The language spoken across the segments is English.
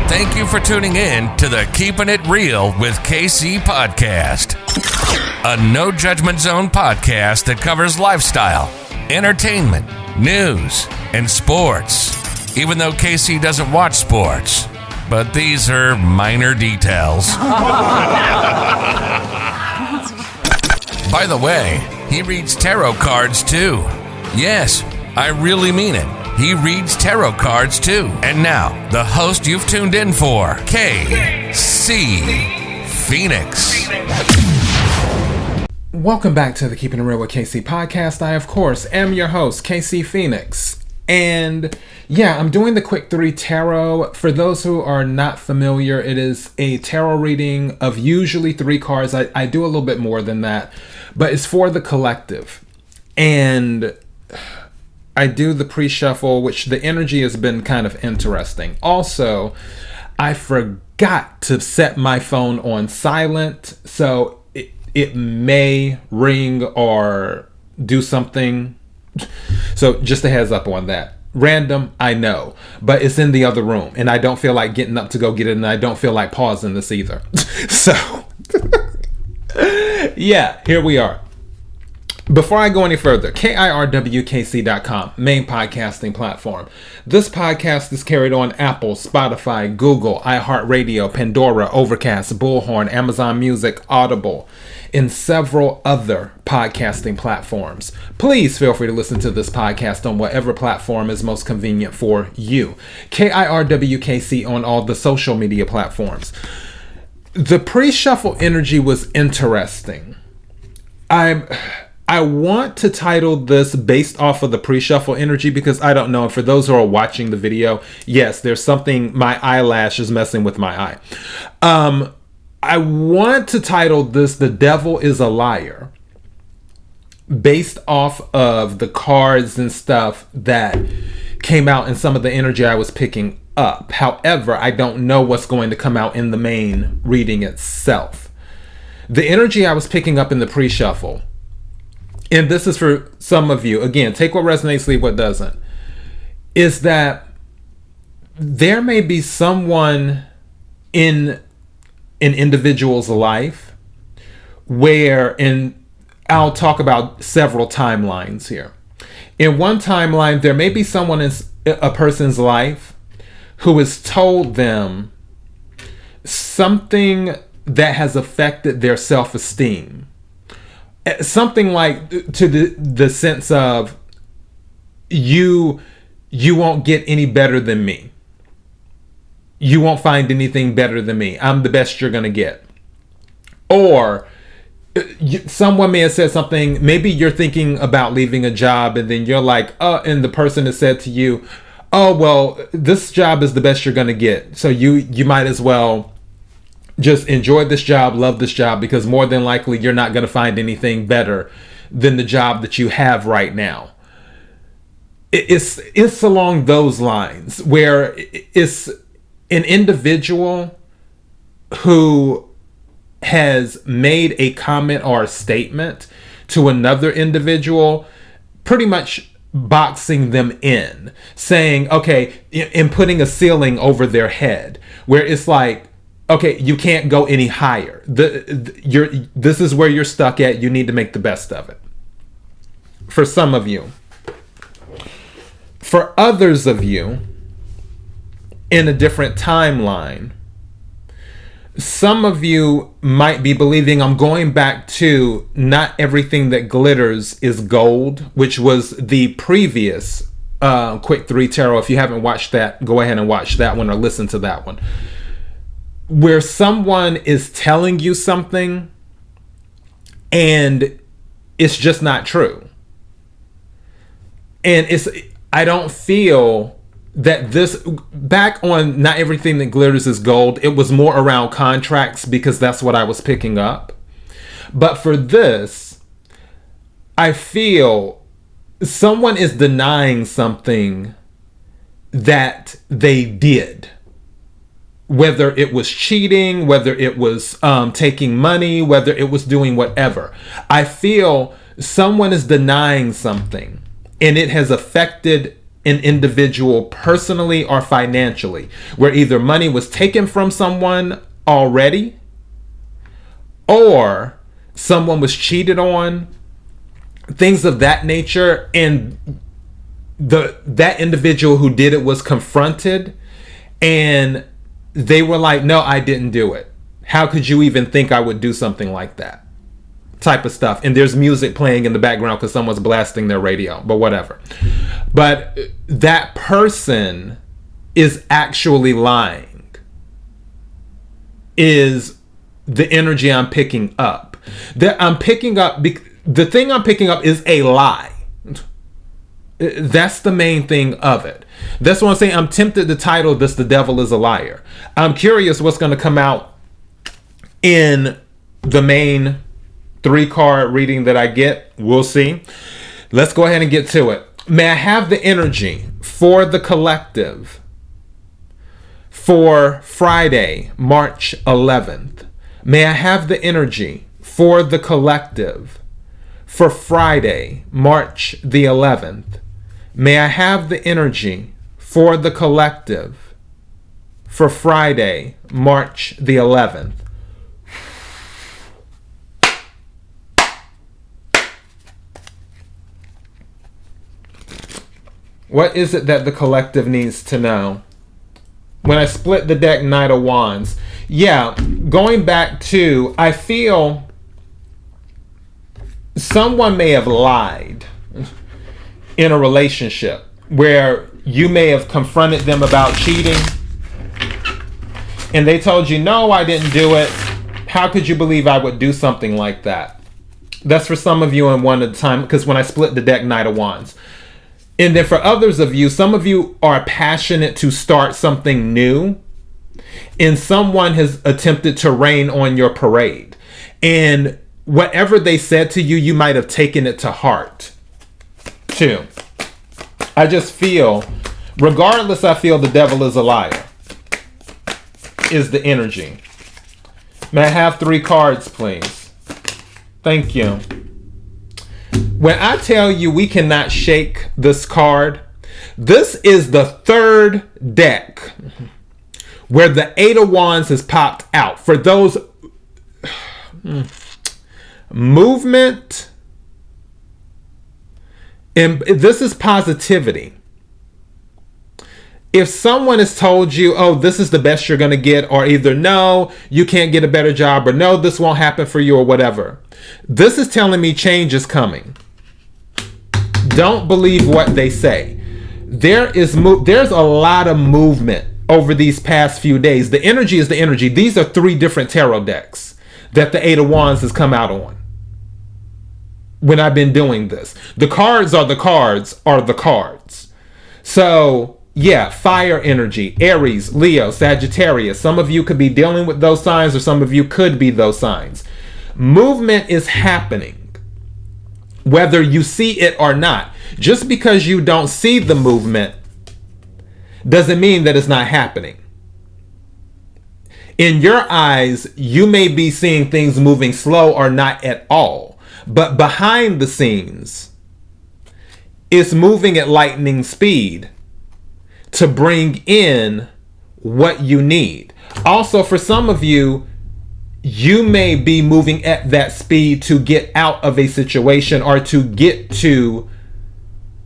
Thank you for tuning in to the Keeping It Real with KC podcast, a no judgment zone podcast that covers lifestyle, entertainment, news, and sports. Even though KC doesn't watch sports, but these are minor details. By the way, he reads tarot cards too. Yes, I really mean it. He reads tarot cards too. And now, the host you've tuned in for, KC Phoenix. Welcome back to the Keeping It Real with KC podcast. I, of course, am your host, KC Phoenix. And yeah, I'm doing the Quick 3 Tarot. For those who are not familiar, it is a tarot reading of usually 3 cards. I do a little bit more than that, but it's for the collective. And I do the pre-shuffle, which the energy has been kind of interesting. Also, I forgot to set my phone on silent, so it may ring or do something. So just a heads up on that. Random, I know, but it's in the other room, and I don't feel like getting up to go get it, and I don't feel like pausing this either. So, yeah, here we are. Before I go any further, KIRWKC.com, main podcasting platform. This podcast is carried on Apple, Spotify, Google, iHeartRadio, Pandora, Overcast, Bullhorn, Amazon Music, Audible, and several other podcasting platforms. Please feel free to listen to this podcast on whatever platform is most convenient for you. KIRWKC on all the social media platforms. The pre-shuffle energy was interesting. I want to title this based off of the pre-shuffle energy because I don't know. And for those who are watching the video, yes, there's something, my eyelash is messing with my eye. I want to title this The Devil is a Liar based off of the cards and stuff that came out and some of the energy I was picking up. However, I don't know what's going to come out in the main reading itself. The energy I was picking up in the pre-shuffle, and this is for some of you, again, take what resonates, leave what doesn't, is that there may be someone in an individual's life where, and I'll talk about several timelines here. In one timeline, there may be someone in a person's life who has told them something that has affected their self-esteem. Something like to the sense of you won't get any better than me. You won't find anything better than me. I'm the best you're going to get. Or someone may have said something, maybe you're thinking about leaving a job and then you're like, and the person has said to you, oh, well, this job is the best you're going to get. So you might as well just enjoy this job, love this job, because more than likely you're not going to find anything better than the job that you have right now. It's along those lines where it's an individual who has made a comment or a statement to another individual, pretty much boxing them in, saying, okay, and putting a ceiling over their head, where it's like, okay, you can't go any higher. This is where you're stuck at. You need to make the best of it. For some of you. For others of you, in a different timeline, some of you might be believing, I'm going back to not everything that glitters is gold, which was the previous Quick 3 Tarot. If you haven't watched that, go ahead and watch that one or listen to that one. Where someone is telling you something and it's just not true. And I don't feel that this, back on Not Everything That Glitters Is Gold, it was more around contracts because that's what I was picking up. But for this, I feel someone is denying something that they did. Whether it was cheating, whether it was taking money, whether it was doing whatever. I feel someone is denying something and it has affected an individual personally or financially, where either money was taken from someone already or someone was cheated on, things of that nature, and that individual who did it was confronted and they were like, no, I didn't do it. How could you even think I would do something like that? Type of stuff. And there's music playing in the background because someone's blasting their radio, but whatever. But that person is actually lying, is the energy I'm picking up. The thing I'm picking up is a lie. That's the main thing of it. That's what I'm saying. I'm tempted to title this "The Devil is a Liar." I'm curious what's going to come out in the main 3-card reading that I get. We'll see. Let's go ahead and get to it. May I have the energy for the collective for Friday, March 11th? May I have the energy for the collective for Friday, March the 11th? May I have the energy for the collective for Friday, March the 11th? What is it that the collective needs to know? When I split the deck, Knight of Wands. Yeah, going back to, I feel someone may have lied in a relationship where you may have confronted them about cheating and they told you, no, I didn't do it. How could you believe I would do something like that? That's for some of you in one at a time, because when I split the deck, Knight of Wands. And then for others of you, some of you are passionate to start something new and someone has attempted to rain on your parade. And whatever they said to you, you might have taken it to heart too. I just feel, regardless, I feel the devil is a liar is the energy. May I have 3 cards, please? Thank you. When I tell you we cannot shake this card, this is the 3rd deck where the 8 of Wands has popped out. For those movement, and this is positivity. If someone has told you, oh, this is the best you're going to get, or either no, you can't get a better job, or no, this won't happen for you, or whatever, this is telling me change is coming. Don't believe what they say. There's a lot of movement over these past few days. The energy is the energy. These are 3 different tarot decks that the 8 of Wands has come out on when I've been doing this. The cards are the cards are the cards. So yeah, fire energy, Aries, Leo, Sagittarius. Some of you could be dealing with those signs, or some of you could be those signs. Movement is happening, whether you see it or not. Just because you don't see the movement doesn't mean that it's not happening. In your eyes, you may be seeing things moving slow or not at all, but behind the scenes, it's moving at lightning speed to bring in what you need. Also, for some of you, you may be moving at that speed to get out of a situation or to get to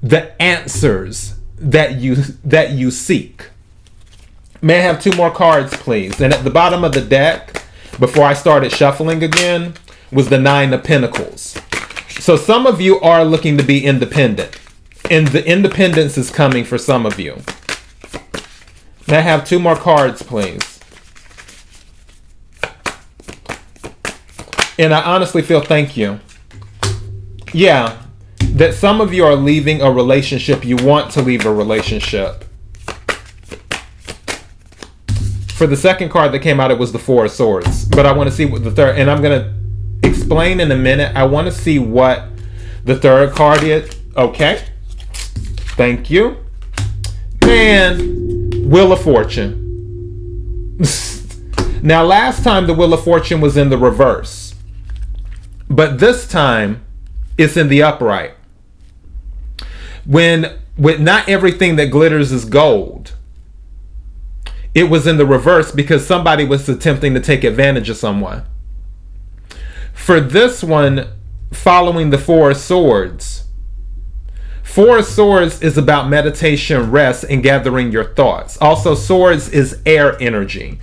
the answers that you seek. May I have 2 more cards, please? And at the bottom of the deck, before I started shuffling again, was the 9 of Pentacles. So some of you are looking to be independent, and the independence is coming for some of you. May I have 2 more cards, please? And I honestly feel, thank you. Yeah, that some of you are leaving a relationship. You want to leave a relationship. For the second card that came out, it was the 4 of Swords. But I want to see what the third, and I'm going to explain in a minute. I want to see what the 3rd card is. Okay. Thank you. And Wheel of Fortune. Now, last time the Wheel of Fortune was in the reverse, but this time it's in the upright. When with not everything that glitters is gold. It was in the reverse because somebody was attempting to take advantage of someone. For this one, following the Four of Swords. Four of Swords is about meditation, rest, and gathering your thoughts. Also, Swords is air energy.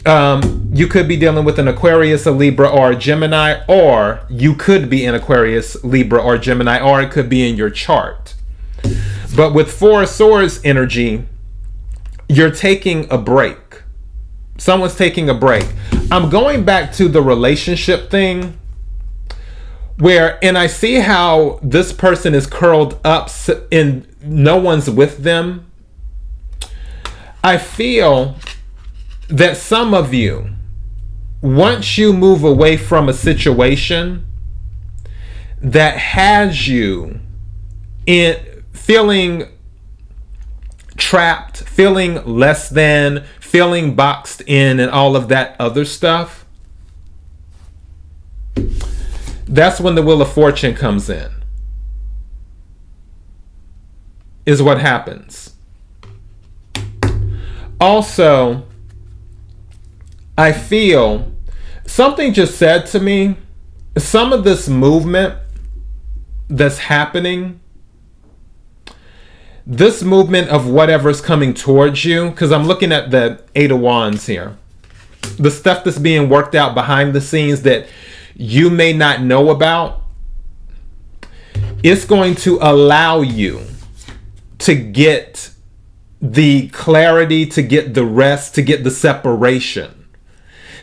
You could be dealing with an Aquarius, a Libra, or a Gemini, or you could be an Aquarius, Libra, or Gemini, or it could be in your chart. But with Four of Swords energy, you're taking a break. Someone's taking a break. I'm going back to the relationship thing and I see how this person is curled up and no one's with them. I feel that some of you, once you move away from a situation that has you in feeling trapped, feeling less than, feeling boxed in, and all of that other stuff, that's when the Wheel of Fortune comes in. Is what happens. Also, I feel something just said to me, some of this movement that's happening, this movement of whatever's coming towards you, because I'm looking at the Eight of Wands here, the stuff that's being worked out behind the scenes that you may not know about, it's going to allow you to get the clarity, to get the rest, to get the separation.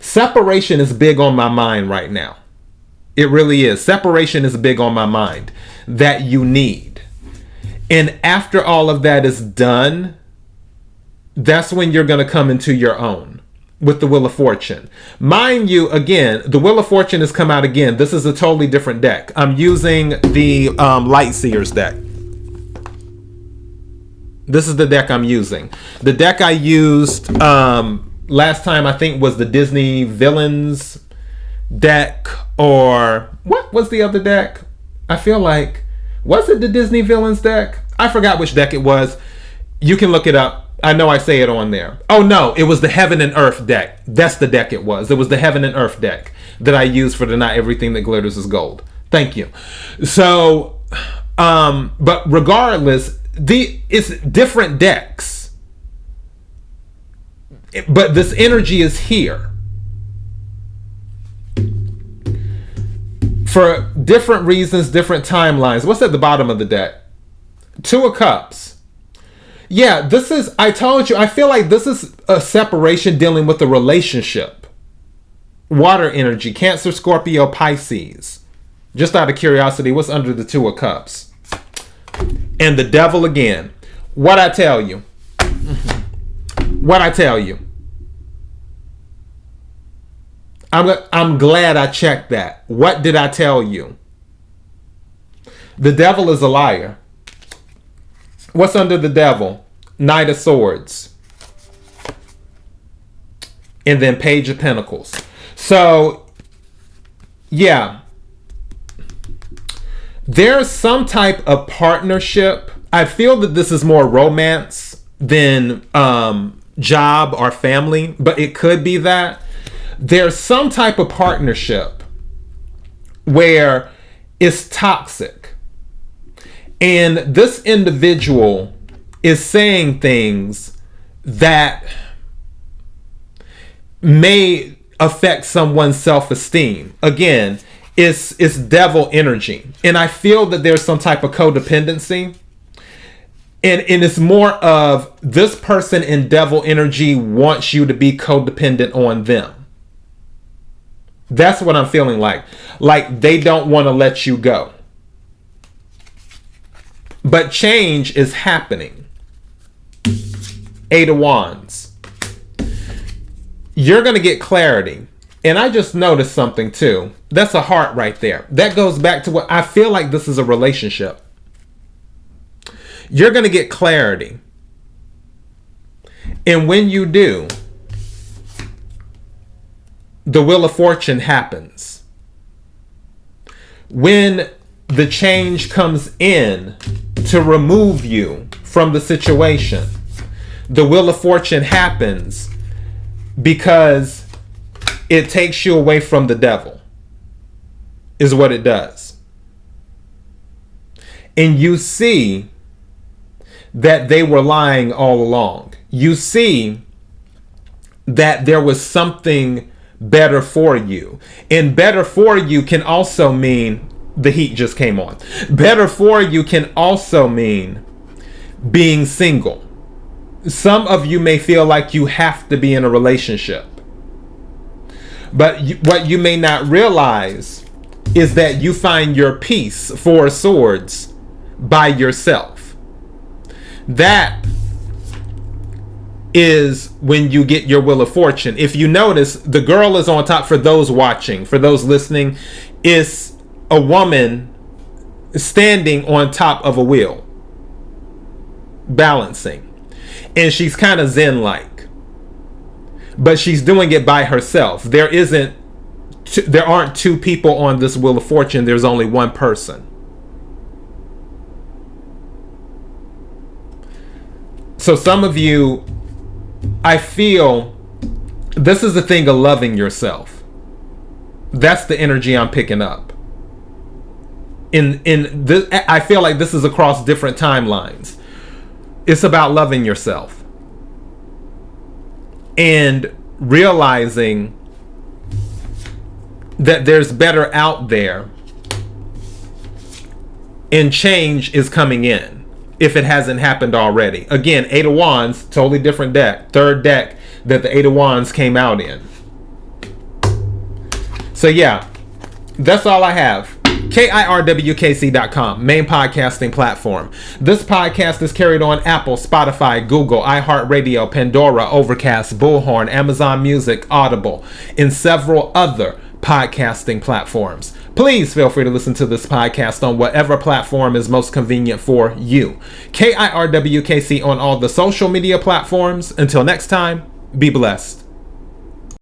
Separation is big on my mind right now. It really is. Separation is big on my mind that you need. And after all of that is done, that's when you're going to come into your own with the Wheel of Fortune. Mind you, again, the Wheel of Fortune has come out again. This is a totally different deck. I'm using the Light Seers deck. This is the deck I'm using. The deck I used last time, I think, was the Disney Villains deck, or what was the other deck? I feel like, was it the Disney Villains deck? I forgot which deck it was. You can look it up. I know I say it on there. Oh no, it was the Heaven and Earth deck. That's the deck it was. It was the Heaven and Earth deck that I used for the Not Everything That Glitters Is Gold. Thank you. So, but regardless, it's different decks. But this energy is here. For different reasons, different timelines. What's at the bottom of the deck? Two of Cups. Yeah, this is, I told you, I feel like this is a separation dealing with a relationship. Water energy, Cancer, Scorpio, Pisces. Just out of curiosity, what's under the Two of Cups? And the Devil again. What I tell you? What I tell you? I'm glad I checked that. What did I tell you? The Devil is a liar. What's under the Devil? Knight of Swords. And then Page of Pentacles. So, yeah. There's some type of partnership. I feel that this is more romance than job or family, but it could be that. There's some type of partnership where it's toxic. And this individual is saying things that may affect someone's self-esteem. Again, it's devil energy. And I feel that there's some type of codependency. And it's more of this person in devil energy wants you to be codependent on them. That's what I'm feeling like. Like they don't want to let you go. But change is happening. Eight of Wands. You're going to get clarity. And I just noticed something too. That's a heart right there. That goes back to what I feel like this is a relationship. You're going to get clarity. And when you do, the Wheel of Fortune happens. When the change comes in to remove you from the situation. The Wheel of Fortune happens because it takes you away from the devil, is what it does. And you see that they were lying all along. You see that there was something better for you. And better for you can also mean the heat just came on. Better for you can also mean being single. Some of you may feel like you have to be in a relationship. But what you may not realize is that you find your peace, Four of Swords, by yourself. That is when you get your Wheel of Fortune. If you notice, the girl is on top. For those watching, for those listening, is a woman standing on top of a wheel, balancing. And she's kind of zen-like. But she's doing it by herself. There aren't two people on this Wheel of Fortune. There's only one person. So some of you, I feel this is the thing of loving yourself. That's the energy I'm picking up. In this, I feel like this is across different timelines. It's about loving yourself and realizing that there's better out there, and change is coming in if it hasn't happened already. Again, Eight of Wands, totally different deck. Third deck that the Eight of Wands came out in. So yeah, that's all I have. KIRWKC.com, main podcasting platform. This podcast is carried on Apple, Spotify, Google, iHeartRadio, Pandora, Overcast, Bullhorn, Amazon Music, Audible, and several other podcasting platforms. Please feel free to listen to this podcast on whatever platform is most convenient for you. KIRWKC on all the social media platforms. Until next time, be blessed.